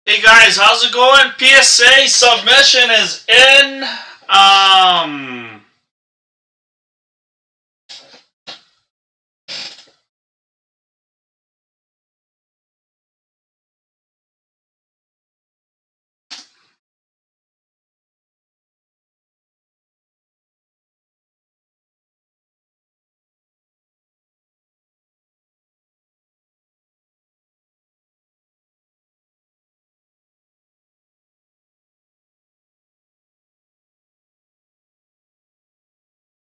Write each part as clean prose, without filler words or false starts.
Hey guys, how's it going? PSA submission is in.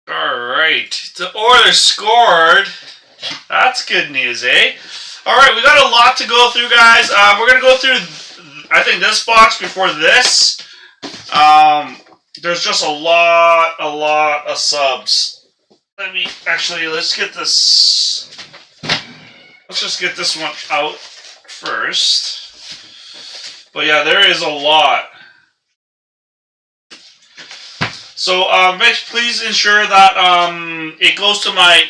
Alright, the order scored. That's good news, eh? Alright, we got a lot to go through, guys. We're going to go through, I think, this box before this. There's just a lot of subs. Let's get this, let's just get this one out first. But yeah, there is a lot. So please ensure that it goes to my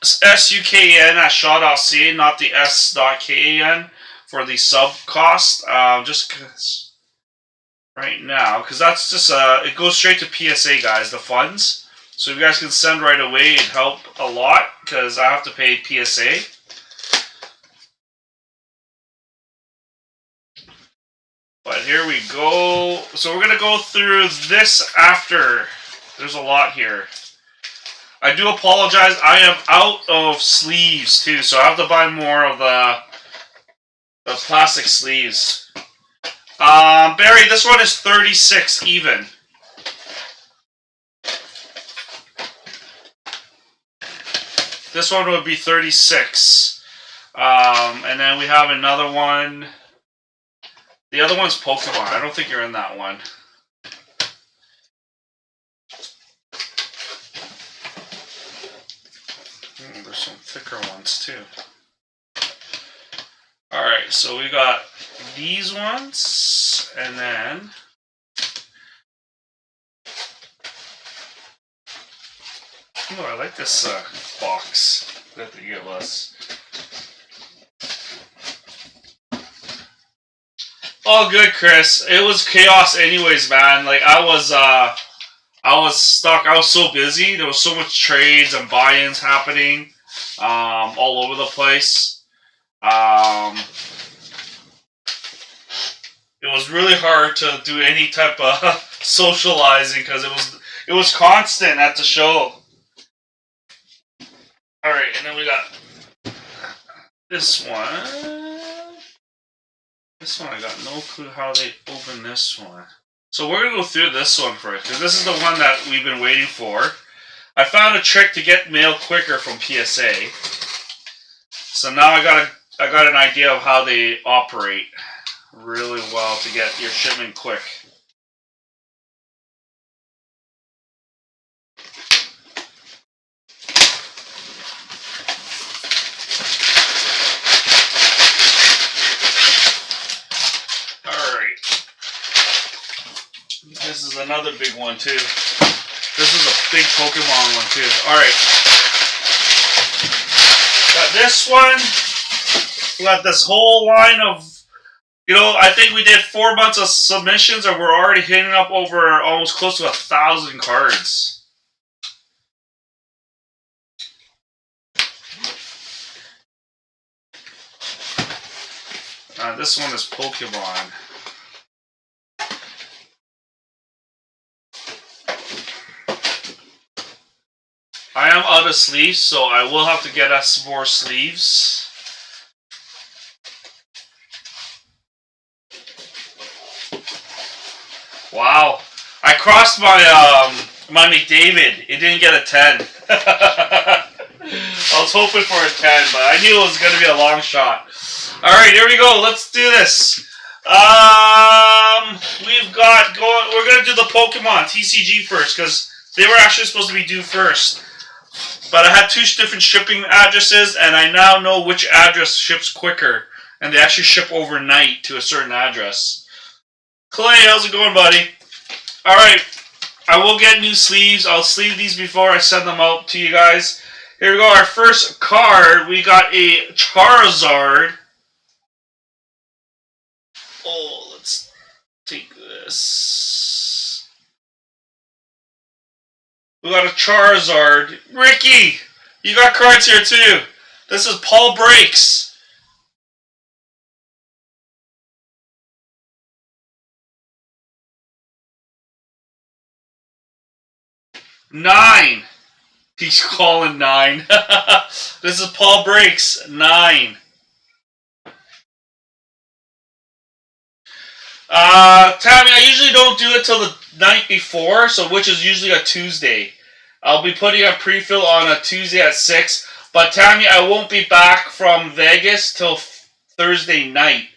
SUKN at Shaw.ca, not the S.KAN for the sub cost. Just cause right now, because that's just it goes straight to PSA, guys, the funds. So if you guys can send right away, it'd help a lot because I have to pay PSA. But here we go. So we're going to go through this after. There's a lot here. I do apologize. I am out of sleeves too, so I have to buy more of the plastic sleeves. Barry, this one is 36 even. This one would be 36. And then we have another one. The other one's Pokemon. I don't think you're in that one. There's some thicker ones too. Alright, so we got these ones, and then oh, I like this box that they give us. All good, Chris. It was chaos anyways, man. Like, I was stuck. I was so busy. There was so much trades and buy-ins happening all over the place. It was really hard to do any type of socializing because it was constant at the show. Alright, and then we got this one. This one, I got no clue how they open this one. So we're going to go through this one first, because this is the one that we've been waiting for. I found a trick to get mail quicker from PSA. So now I got an idea of how they operate really well to get your shipment quick. This is another big one too. This is a big Pokemon one too. Alright. Got this one. We got this whole line of, you know, I think we did 4 months of submissions and we're already hitting up over almost close to 1,000 cards. This one is Pokemon. I am out of sleeves, so I will have to get us more sleeves. Wow. I crossed my my McDavid. It didn't get a 10. I was hoping for a 10, but I knew it was going to be a long shot. All right, here we go. Let's do this. We've got going. We're going to do the Pokemon TCG first because they were actually supposed to be due first. But I had 2 different shipping addresses, and I now know which address ships quicker. And they actually ship overnight to a certain address. Clay, how's it going, buddy? Alright, I will get new sleeves. I'll sleeve these before I send them out to you guys. Here we go, our first card. We got a Charizard. Oh, let's take this. We got a Charizard. Ricky, you got cards here too. This is Paul Breaks. Nine. He's calling 9. This is Paul Breaks. 9. Tammy, I usually don't do it till the night before, so which is usually a Tuesday. I'll be putting a pre-fill on a Tuesday at 6. But Tammy, I won't be back from Vegas till Thursday night.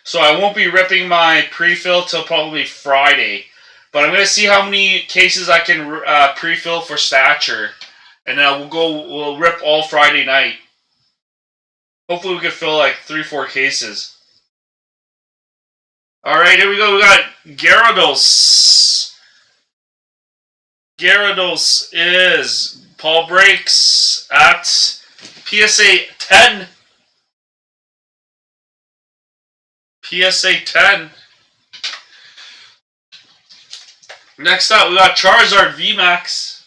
So I won't be ripping my pre-fill till probably Friday. But I'm going to see how many cases I can pre-fill for Stature. And then we'll rip all Friday night. Hopefully we can fill like 3-4 cases. Alright, here we go. We got Gyarados. Gyarados is Paul Breaks at PSA 10. PSA 10. Next up, we got Charizard VMAX.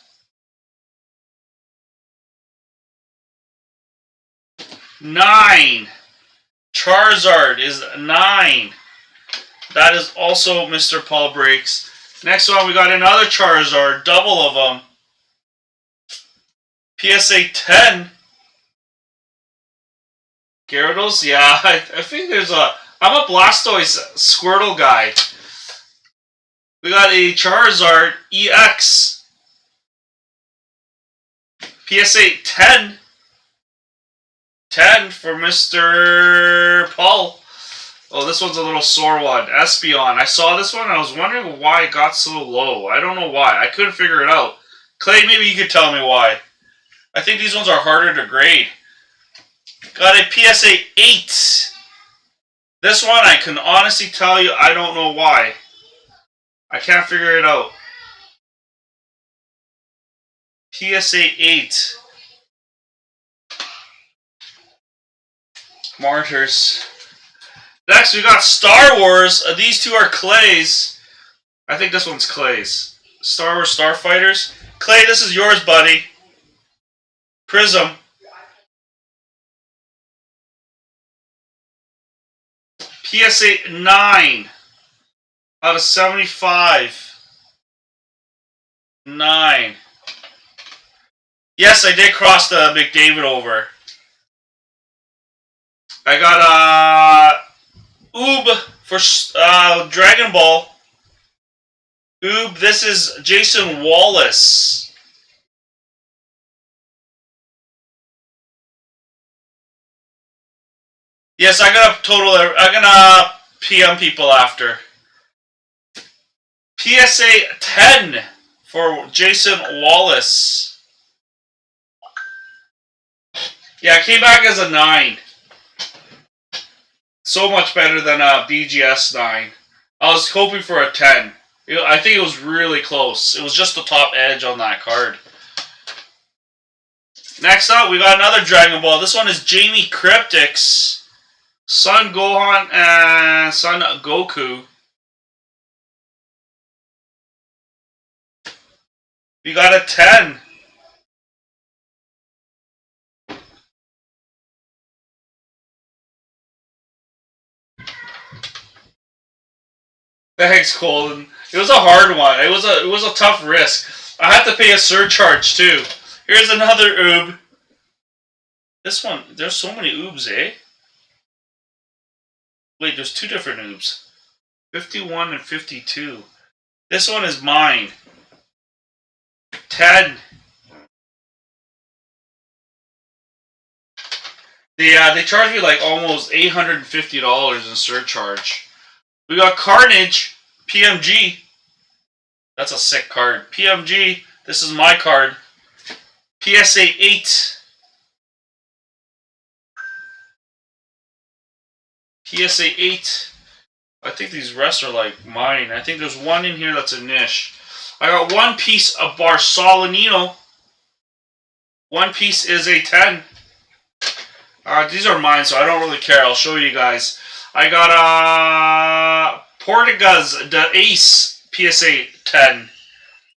9. Charizard is 9. That is also Mr. Paul Breaks. Next one, we got another Charizard, double of them. PSA 10. Gyarados, yeah, I think there's a... I'm a Blastoise Squirtle guy. We got a Charizard EX. PSA 10. 10 for Mr. Paul. Oh, this one's a little sore one. Espeon. I saw this one and I was wondering why it got so low. I don't know why. I couldn't figure it out. Clay, maybe you could tell me why. I think these ones are harder to grade. Got a PSA 8. This one, I can honestly tell you, I don't know why. I can't figure it out. PSA 8. Martyrs. Next, we got Star Wars. These 2 are Clay's. I think this one's Clay's. Star Wars Starfighters. Clay, this is yours, buddy. Prism. PSA 9 out of 75. 9. Yes, I did cross the McDavid over. I got Oob for Dragon Ball. Oob, this is Jason Wallace. Yes, I'm gonna PM people after. PSA 10 for Jason Wallace. Yeah, it came back as a 9. So much better than a BGS 9. I was hoping for a 10. I think it was really close. It was just the top edge on that card. Next up, we got another Dragon Ball. This one is Jamie Cryptics. Son Gohan and Son Goku. We got a 10. Thanks, Colin. It was a hard one. It was a tough risk. I had to pay a surcharge too. Here's another oob. This one, there's so many oobs, eh? Wait, there's 2 different oobs. 51 and 52. This one is mine. 10. They charged me like almost $850 in surcharge. We got Carnage, PMG. That's a sick card. PMG, this is my card. PSA 8. PSA 8. I think these rest are like mine. I think there's one in here that's a niche. I got one piece of Barcelonino. One piece is a 10. These are mine, so I don't really care. I'll show you guys. I got Portugas de Ace PSA 10. You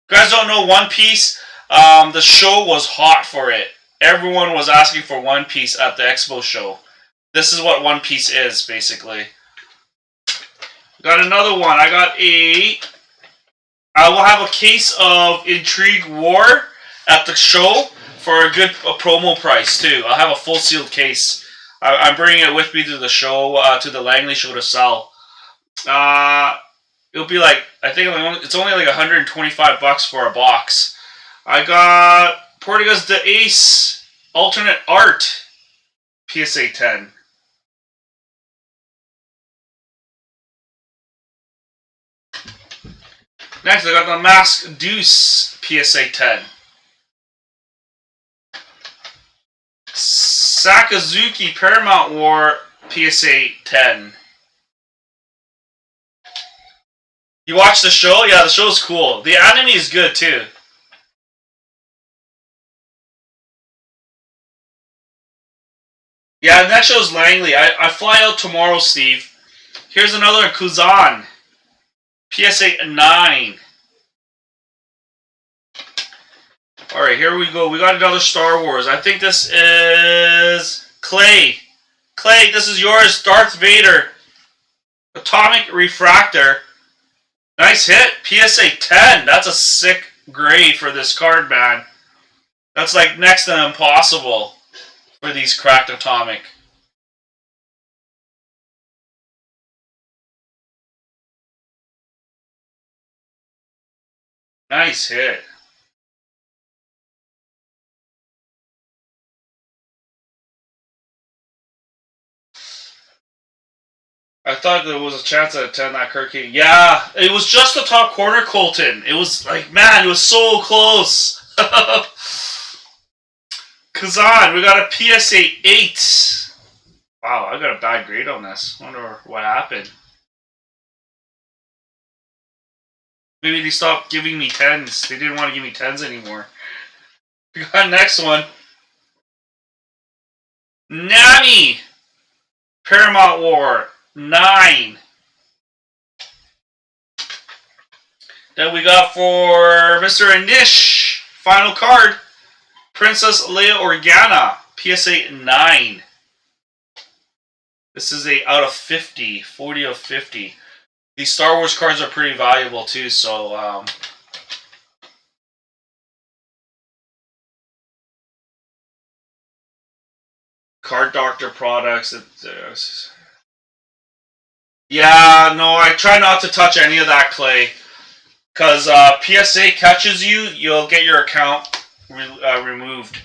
guys don't know One Piece? The show was hot for it. Everyone was asking for One Piece at the Expo show. This is what One Piece is, basically. Got another one. I will have a case of Intrigue War at the show for a good promo price, too. I'll have a full sealed case. I'm bringing it with me to the show, to the Langley show to sell. It'll be like, I think it's only like $125 for a box. I got Portugas de Ace Alternate Art PSA 10. Next, I got the Mask Deuce PSA 10. Sakazuki Paramount War PSA 10. You watch the show? Yeah, the show's cool. The anime is good too. Yeah, the next show's Langley. I fly out tomorrow, Steve. Here's another Kuzan. PSA 9. Alright, here we go. We got another Star Wars. I think this is Clay. Clay, this is yours. Darth Vader. Atomic Refractor. Nice hit. PSA 10. That's a sick grade for this card, man. That's like next to impossible for these cracked Atomic. Nice hit. I thought there was a chance at a 10 that Kirk King. Yeah, it was just the top corner, Colton. It was like, man, it was so close. Kazan, we got a PSA 8. Wow, I got a bad grade on this. Wonder what happened. Maybe they stopped giving me 10s. They didn't want to give me 10s anymore. We got next one. Nami! Paramount War 9. Then we got for Mr. Anish, final card, Princess Leia Organa, PSA 9. This is a out of 50, 40 of 50. These Star Wars cards are pretty valuable too, so Card Doctor products. Yeah, no, I try not to touch any of that, Clay. Because PSA catches you, you'll get your account removed.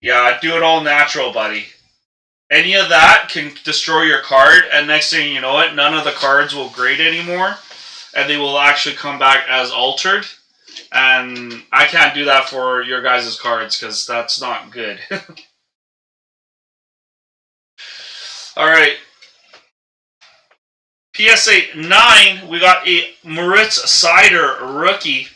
Yeah, do it all natural, buddy. Any of that can destroy your card, and next thing you know it, none of the cards will grade anymore, and they will actually come back as altered. And I can't do that for your guys' cards, because that's not good. Alright. PSA 9, we got a Moritz Sider rookie.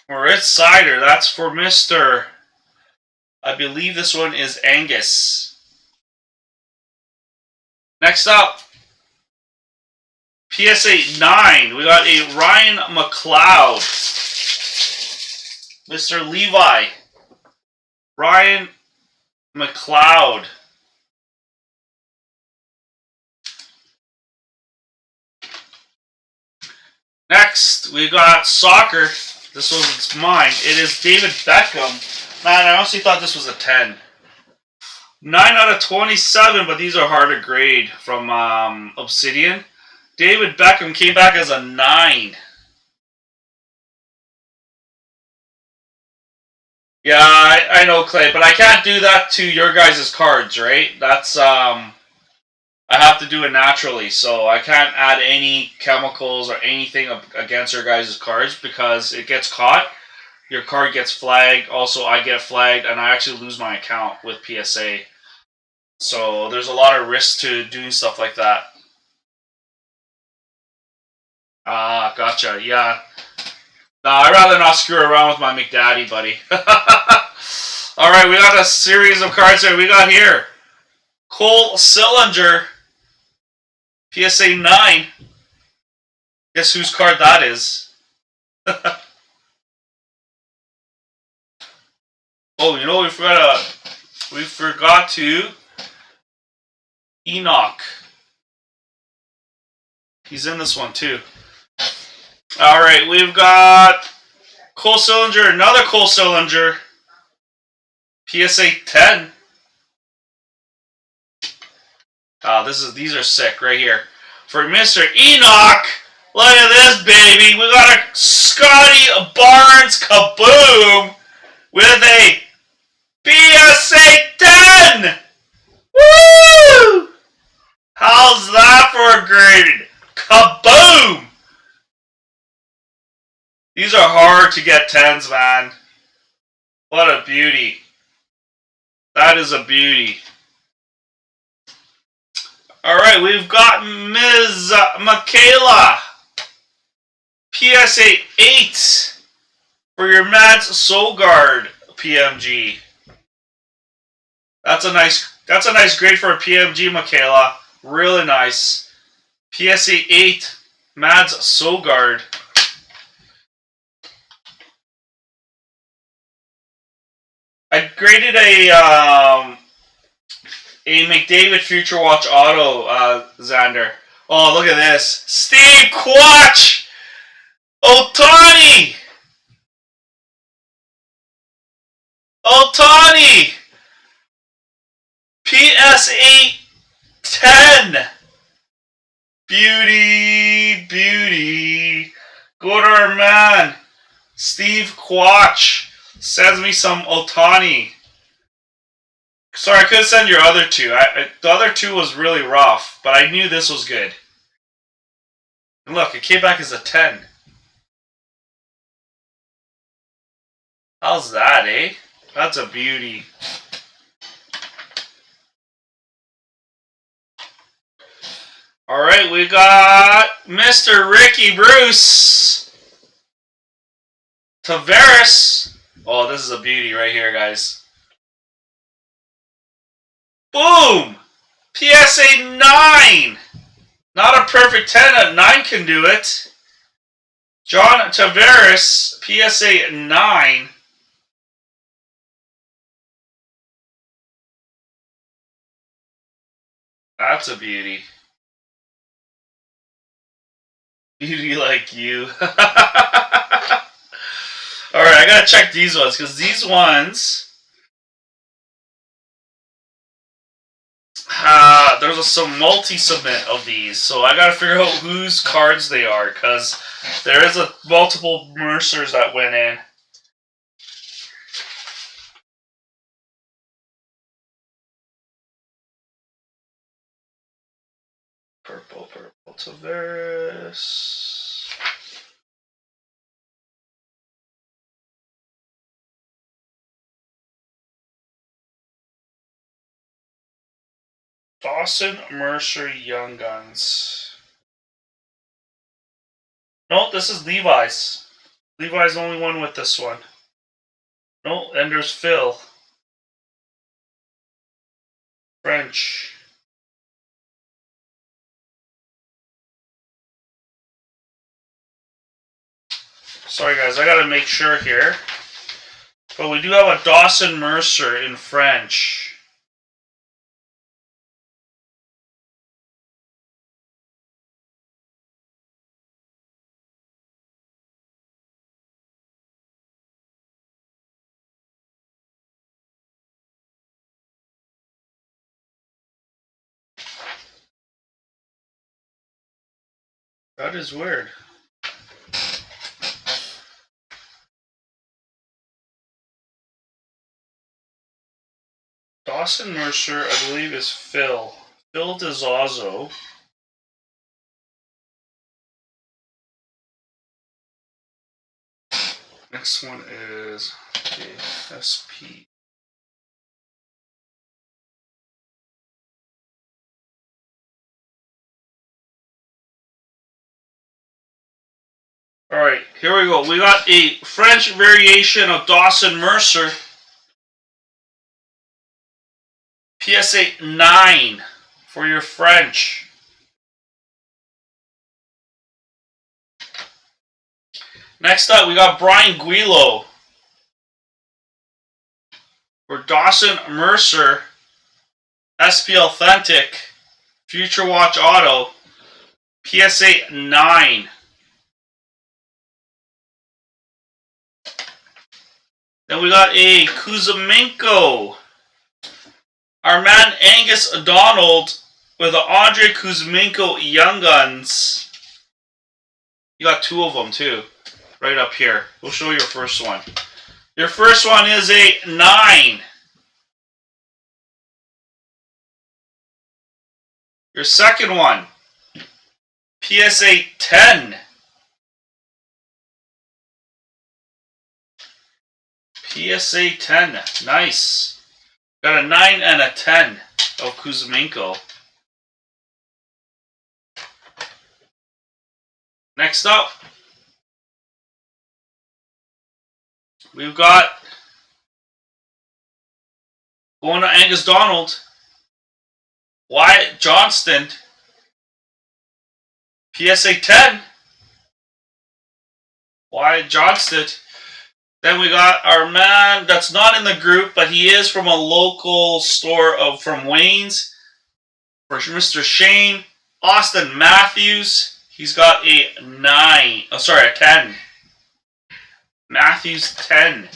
Moritz Sider, that's for Mr. I believe this one is Angus. Next up, PSA 9, we got a Ryan McLeod. Mr. Levi. Ryan McLeod. Next, we got soccer. This one's mine. It is David Beckham. Man, I honestly thought this was a 10. 9 out of 27, but these are hard to grade from Obsidian. David Beckham came back as a 9. Yeah, I know, Clay, but I can't do that to your guys' cards, right? That's I have to do it naturally, so I can't add any chemicals or anything against your guys' cards because it gets caught. Your card gets flagged. Also, I get flagged, and I actually lose my account with PSA. So there's a lot of risk to doing stuff like that. Ah, gotcha. Yeah. Nah, I'd rather not screw around with my McDaddy, buddy. Alright, we got a series of cards here. We got here Cole Sillinger, PSA 9. Guess whose card that is? Oh, you know, we forgot to Enoch. He's in this one too. Alright, we've got Cole Sillinger, another Cole Sillinger, PSA 10. These are sick right here. For Mr. Enoch, look at this baby. We got a Scotty Barnes Kaboom with a PSA 10. Woo! How's that for a grade? Kaboom! These are hard to get 10s, man. What a beauty. That is a beauty. Alright, we've got Ms. Michaela. PSA 8 for your Mads Sogard PMG. That's a nice grade for a PMG, Michaela. Really nice. PSA 8 Mads Sogard. I graded a McDavid Future Watch Auto, Xander. Oh, look at this. Steve Quatch! Otani! Otani! PSA 10! Beauty, beauty. Go to our man, Steve Quatch. Sends me some Otani. Sorry, I couldn't send your other two. The other two was really rough, but I knew this was good. And look, it came back as a 10. How's that, eh? That's a beauty. Alright, we got Mr. Ricky Bruce. Tavares. Oh, this is a beauty right here, guys. Boom! PSA 9! Not a perfect 10, a 9 can do it. John Tavares, PSA 9. That's a beauty. Beauty like you. Alright, I gotta check these ones, because these ones... there's some multi-submit of these, so I gotta figure out whose cards they are, because there is multiple Mercers that went in. Purple Tavares. Dawson Mercer Young Guns. No, this is Levi's. Levi's the only one with this one. No, and there's Phil. French. Sorry guys, I gotta make sure here. But we do have a Dawson Mercer in French. That is weird. Dawson Mercer, I believe, is Phil. Phil DeZazzo. Next one is SP. Alright, here we go. We got a French variation of Dawson Mercer. PSA 9 for your French. Next up, we got Brian Guilo for Dawson Mercer SP Authentic Future Watch Auto PSA 9. Then we got a Kuzmenko. Our man Angus Donald with the Andre Kuzmenko Young Guns. You got two of them too, right up here. We'll show you your first one. Your first one is a 9. Your second one, PSA 10. PSA 10, nice. Got a 9 and a 10 of Kuzmenko. Next up, we've got, going to Angus Donald, Wyatt Johnston, PSA 10, Wyatt Johnston. Then we got our man that's not in the group, but he is from a local store from Wayne's, for Mr. Shane Austin Matthews. He's got a 9. Oh, sorry, a 10. Matthews 10.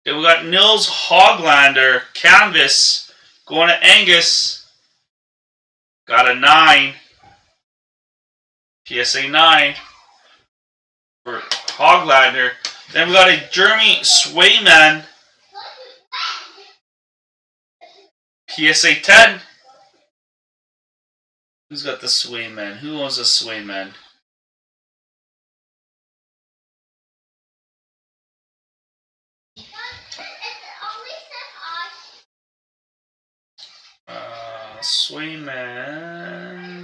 Then we got Nils Hoglander Canvas going to Angus. Got a 9. PSA 9 for Hoglander. Then we got a Jeremy Swayman PSA 10. Who's got the Swayman? Who owns the Swayman? Swayman.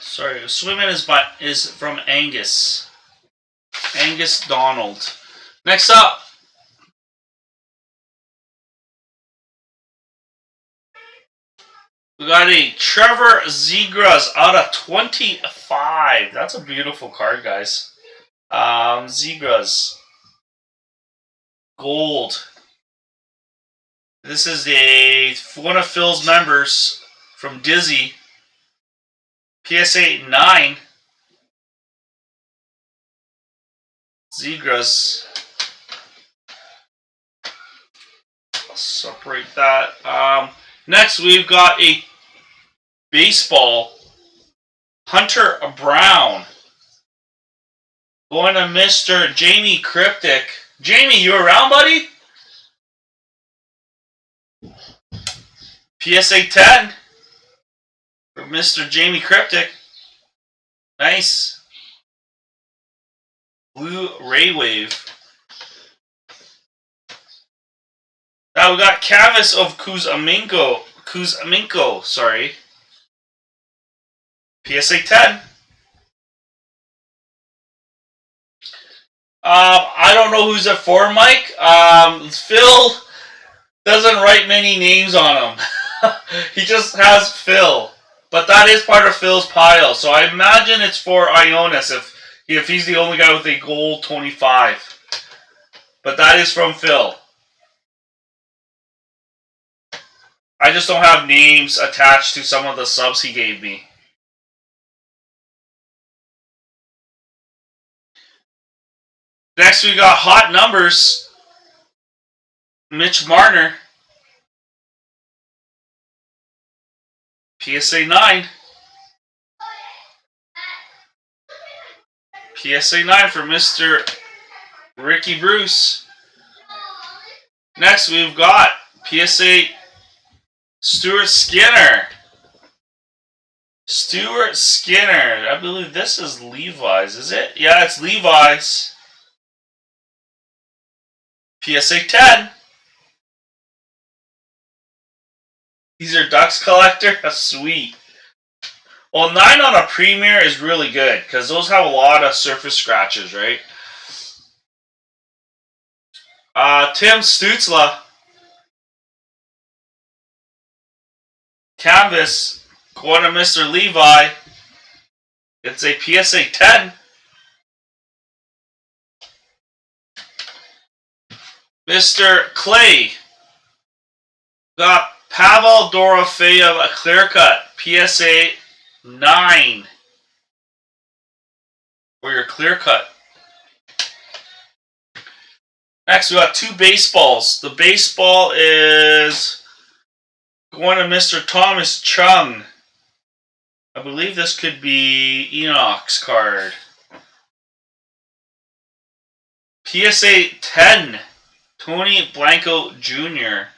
Sorry, Swayman is from Angus. Angus Donald. Next up, we got a Trevor Zegras out of 25. That's a beautiful card, guys. Zegras. Gold. This is one of Phil's members from Dizzy. PSA 9. Zegras. I'll separate that. Next, we've got a baseball. Hunter Brown. Going to Mr. Jamie Cryptic. Jamie, you around, buddy? PSA 10. For Mr. Jamie Cryptic. Nice. Blue Ray Wave. Now we got canvas of Kuzmenko, sorry. PSA 10. I don't know who's it for, Mike. Phil doesn't write many names on him. He just has Phil. But that is part of Phil's pile. So I imagine it's for Ionis if he's the only guy with a gold 25. But that is from Phil. I just don't have names attached to some of the subs he gave me. Next, we got hot numbers. Mitch Marner. PSA 9. PSA 9 for Mr. Ricky Bruce. Next, we've got PSA Stuart Skinner. Stuart Skinner. I believe this is Levi's, is it? Yeah, it's Levi's. PSA 10. These are Ducks collector. That's sweet. Well, 9 on a Premier is really good because those have a lot of surface scratches, right? Tim Stutzla. Canvas. Going to Mr. Levi. It's a PSA 10. Mr. Clay. Got Pavel Dorofeyev, a clear cut. PSA 9. For your clear cut. Next, we got 2 baseballs. The baseball is going to Mr. Thomas Chung. I believe this could be Enoch's card. PSA 10. Tony Blanco Jr.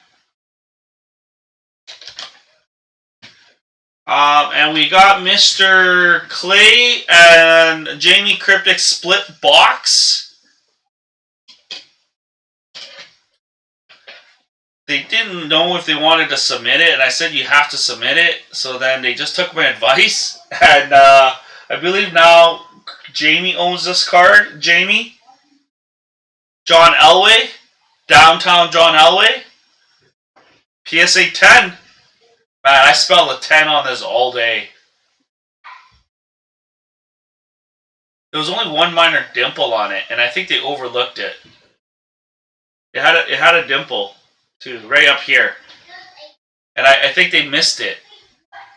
And we got Mr. Clay and Jamie Cryptic split box. They didn't know if they wanted to submit it, and I said you have to submit it. So then they just took my advice, and I believe now Jamie owns this card. Jamie, John Elway, Downtown John Elway, PSA 10. Man, I spelled a 10 on this all day. There was only one minor dimple on it, and I think they overlooked it. It had a dimple too, right up here, and I think they missed it.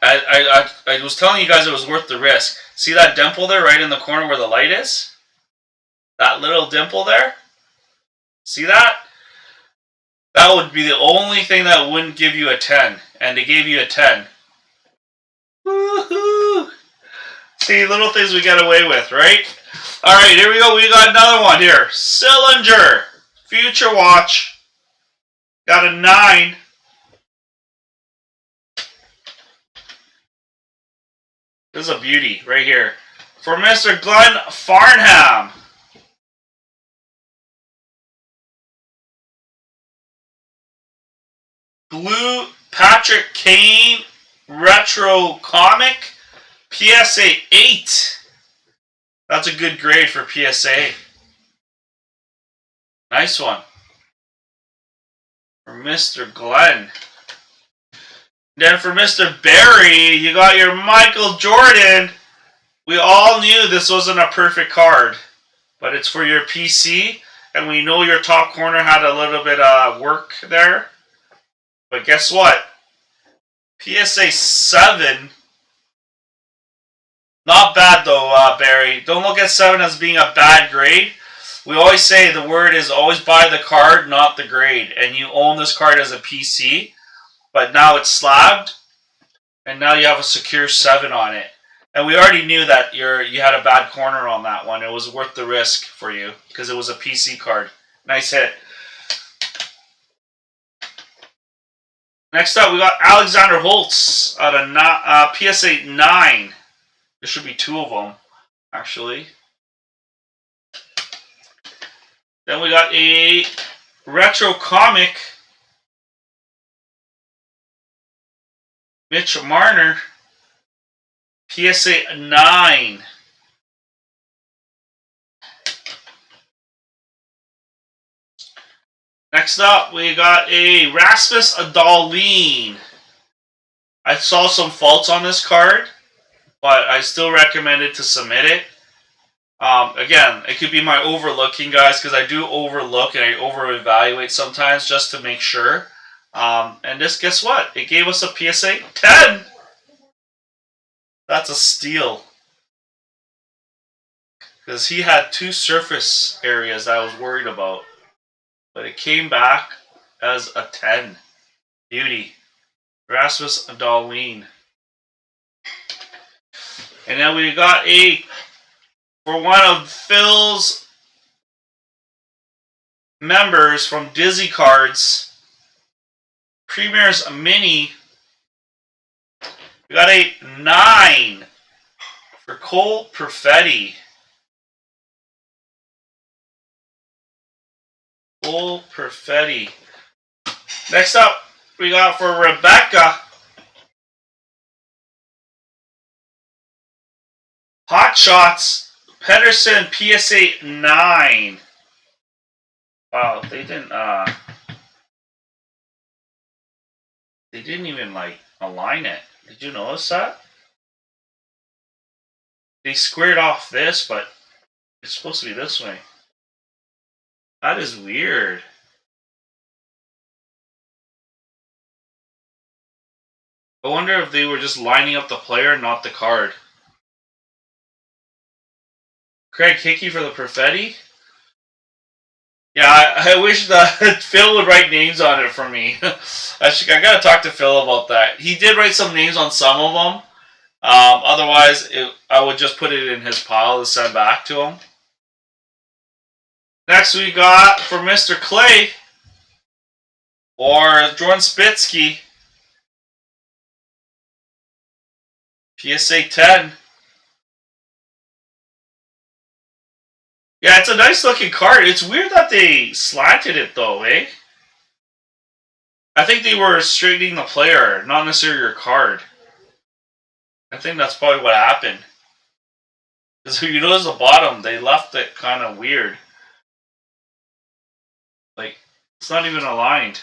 I was telling you guys it was worth the risk. See that dimple there, right in the corner where the light is? That little dimple there. See that? That would be the only thing that wouldn't give you a 10, and they gave you a 10. Woohoo! See, little things we get away with, right? All right, here we go. We got another one here. Sillinger, Future Watch. Got a 9. This is a beauty right here. For Mr. Glenn Farnham. Blue Patrick Kane Retro Comic. PSA 8. That's a good grade for PSA. Nice one. For Mr. Glenn. Then for Mr. Barry, you got your Michael Jordan. We all knew this wasn't a perfect card, but it's for your PC, and we know your top corner had a little bit of work there. But guess what? PSA 7. Not bad though, Barry. Don't look at 7 as being a bad grade. We always say the word is always buy the card, not the grade. And you own this card as a PC, but now it's slabbed, and now you have a secure 7 on it. And we already knew that you had a bad corner on that one. It was worth the risk for you because it was a PC card. Nice hit. Next up, we got Alexander Holtz at a PSA 9. There should be 2 of them, actually. Then we got a retro comic. Mitch Marner. PSA 9. Next up, we got a Rasmus Dahlin. I saw some faults on this card, but I still recommend it to submit it. Again, it could be my overlooking, guys, because I do overlook and I over-evaluate sometimes just to make sure. And this, guess what? It gave us a PSA 10. That's a steal. because he had 2 surface areas I was worried about. But it came back as a 10. Beauty. Rasmus Dahlin. And then we got for one of Phil's members from Dizzy Cards, Premier's Mini. We got a 9 for Cole Perfetti. Cole Perfetti. Next up, we got for Rebecca, Hot Shots, Pedersen PSA 9. Wow, they didn't even like align it. Did you notice that? They squared off this, but it's supposed to be this way. That is weird. I wonder if they were just lining up the player, not the card. Craig Hickey for the Perfetti. Yeah, I wish that Phil would write names on it for me. I gotta talk to Phil about that. He did write some names on some of them. Otherwise, I would just put it in his pile to send back to him. Next, we got for Mr. Clay or Jordan Spitsky, PSA 10. Yeah, it's a nice looking card. It's weird that they slanted it though, eh? I think they were straightening the player, not necessarily your card. I think that's probably what happened. Because if you notice the bottom, they left it kind of weird. Like, it's not even aligned.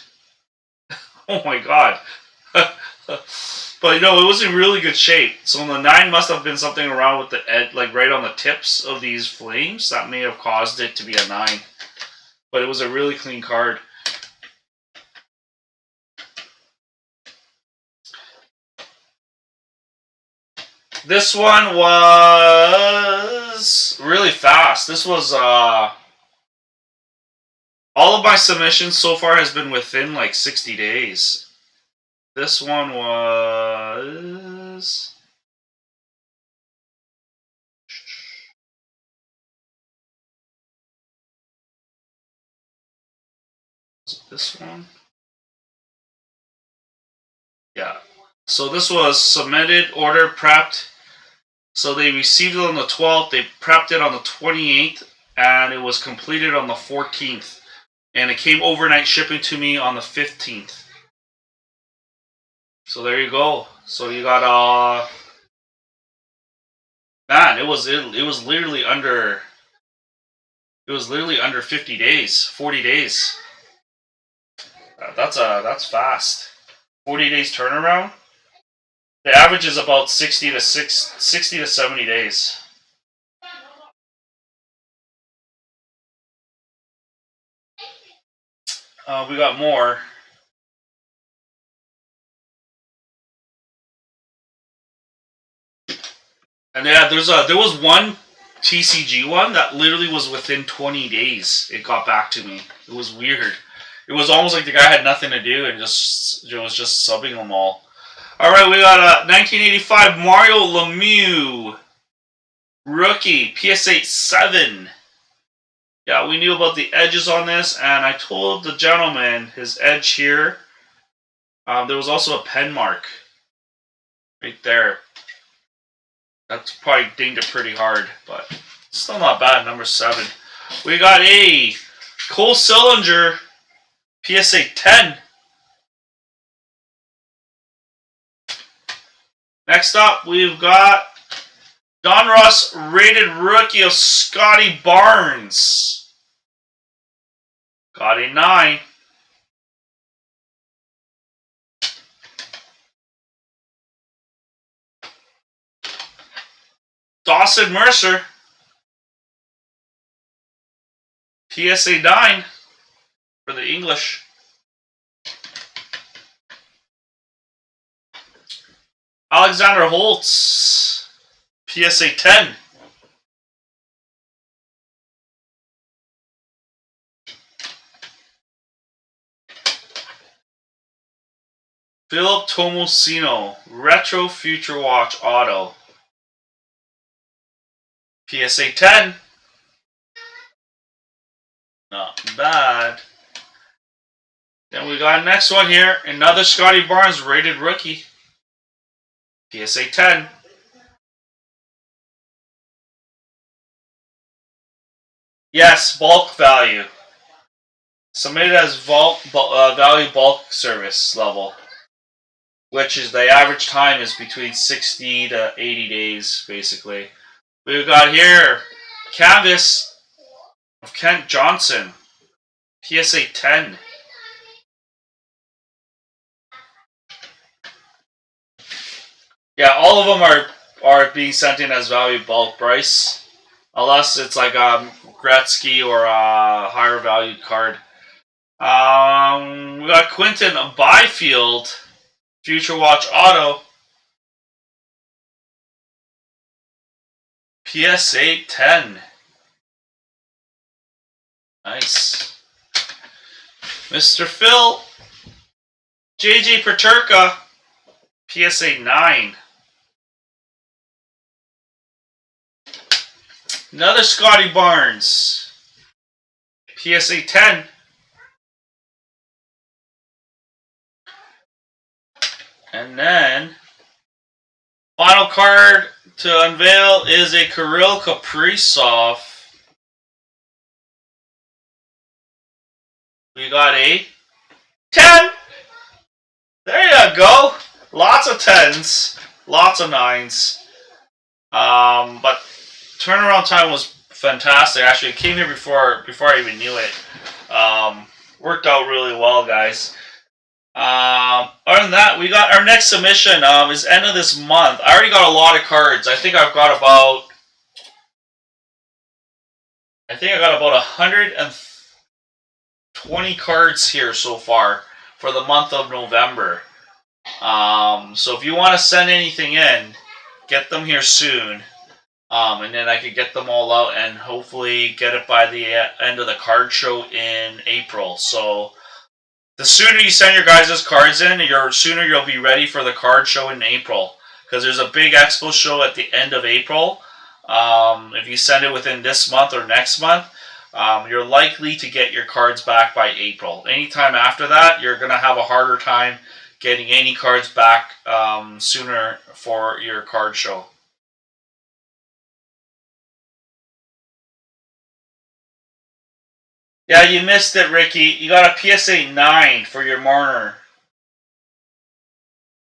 Oh my god. But no, it was in really good shape. So the 9 must have been something around with the edge, like right on the tips of these flames. That may have caused it to be a 9. But it was a really clean card. This one was really fast. This was all of my submissions so far has been within like 60 days. This one was this one? Yeah. So this was submitted, order, prepped. So they received it on the 12th, they prepped it on the 28th, and it was completed on the 14th. And it came overnight shipping to me on the 15th. So there you go. So you got man, it was literally under 50 days, 40 days. That's fast. 40 days turnaround. The average is about 60 to 70 days. We got more. And yeah, there was one TCG one that literally was within 20 days. It got back to me. It was weird. It was almost like the guy had nothing to do and was just subbing them all. All right, we got a 1985 Mario Lemieux rookie PSA 7. Yeah, we knew about the edges on this, and I told the gentleman his edge here. There was also a pen mark right there. That's probably dinged it pretty hard, but still not bad. Number 7. We got a Cole Sillinger PSA 10. Next up, we've got Don Ross rated rookie of Scotty Barnes. Got a 9. Dawson Mercer PSA 9 for the English. Alexander Holtz PSA 10. Philip Tomosino, Retro Future Watch Auto. PSA 10. Not bad. Then we got next one here. Another Scotty Barnes rated rookie. PSA 10. Yes, bulk value. Submitted as value bulk service level. Which is the average time is between 60 to 80 days, basically. We've got here canvas of Kent Johnson. PSA 10. Yeah, all of them are being sent in as value bulk price, unless it's like a Gretzky or a higher valued card. We got Quinton Byfield, Future Watch Auto, PSA 10. Nice. Mr. Phil, JJ Peterka, PSA 9. Another Scotty Barnes, PSA 10. And then, final card to unveil is a Kirill Kaprizov. We got a 10. There you go. Lots of 10s, lots of 9s. But turnaround time was fantastic. Actually, it came here before I even knew it. Worked out really well, guys. Other than that, we got our next submission is end of this month. I already got a lot of cards. I think I've got about 120 cards here so far for the month of November. So if you want to send anything in, get them here soon. And then I could get them all out and hopefully get it by the end of the card show in April. So the sooner you send your guys' cards in, the sooner you'll be ready for the card show in April. Because there's a big expo show at the end of April. If you send it within this month or next month, you're likely to get your cards back by April. Anytime after that, you're going to have a harder time getting any cards back sooner for your card show. Yeah, you missed it, Ricky. You got a PSA 9 for your Marner.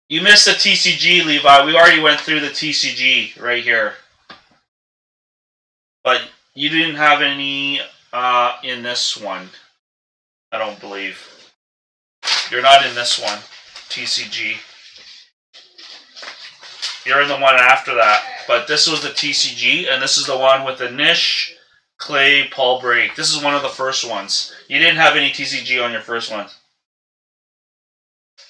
You missed the TCG, Levi. We already went through the TCG right here. But you didn't have any in this one, I don't believe. You're not in this one, TCG. You're in the one after that. But this was the TCG, and this is the one with the Nish, Clay, Paul Break. This is one of the first ones. You didn't have any TCG on your first one.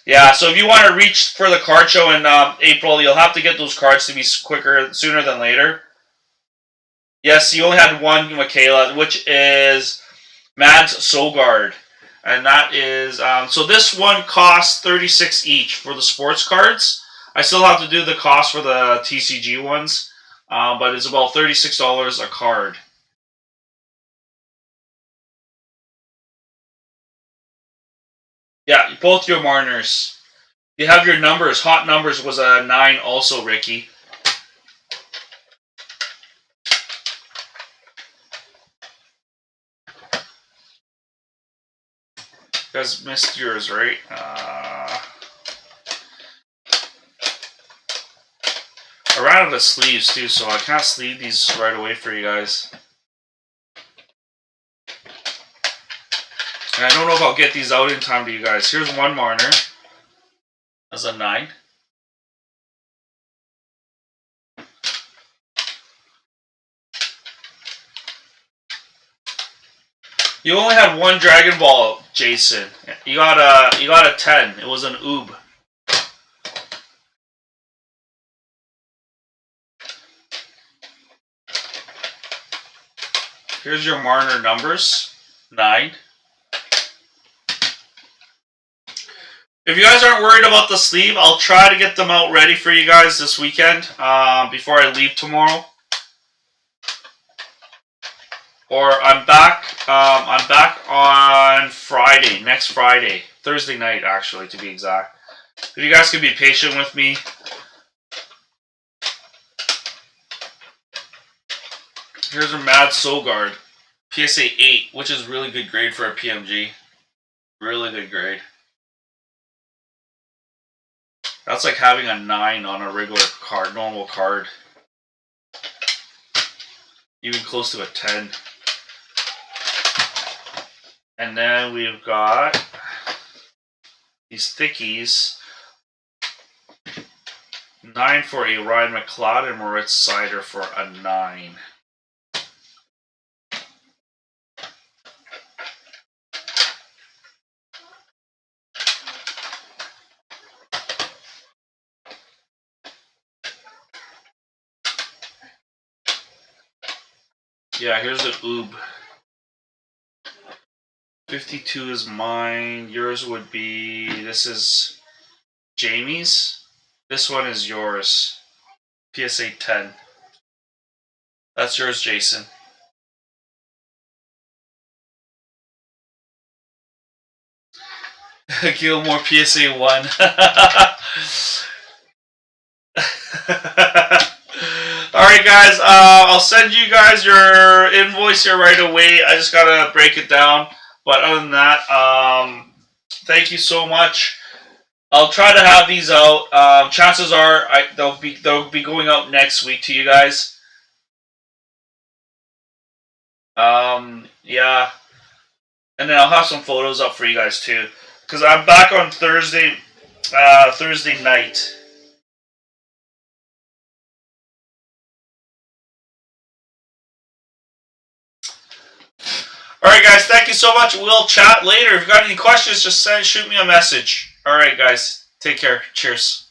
Yeah, so if you want to reach for the card show in April, you'll have to get those cards to be sooner than later. Yes, you only had one Michaela, which is Mads Sogard. And that is, so this one costs $36 each for the sports cards. I still have to do the cost for the TCG ones, but it's about $36 a card. Yeah, both your Marners. You have your numbers. Hot numbers was a 9 also, Ricky. You guys missed yours, right? I ran out of sleeves too, so I can't sleeve these right away for you guys. And I don't know if I'll get these out in time to you guys. Here's one Marner. That's a 9. You only had one Dragon Ball, Jason. You got a 10. It was an Oob. Here's your Marner numbers. 9. If you guys aren't worried about the sleeve, I'll try to get them out ready for you guys this weekend before I leave tomorrow. Or I'm back on Friday, next Friday, Thursday night actually to be exact. If you guys can be patient with me. Here's a Mad Sogard, PSA 8, which is really good grade for a PMG. Really good grade. That's like having a 9 on a regular card, normal card. Even close to a 10. And then we've got these thickies. 9 for a Ryan McLeod and Moritz Sider for a 9. Yeah, here's the Oob. 52 is mine. Yours would be... This is Jamie's. This one is yours. PSA 10. That's yours, Jason. Gilmore PSA 1. Alright guys, I'll send you guys your invoice here right away. I just gotta break it down. But other than that, thank you so much. I'll try to have these out. Chances are they'll be going out next week to you guys. Yeah. And then I'll have some photos up for you guys too. Because I'm back on Thursday night. Alright guys, thank you so much. We'll chat later. If you got any questions, just shoot me a message. Alright guys, take care. Cheers.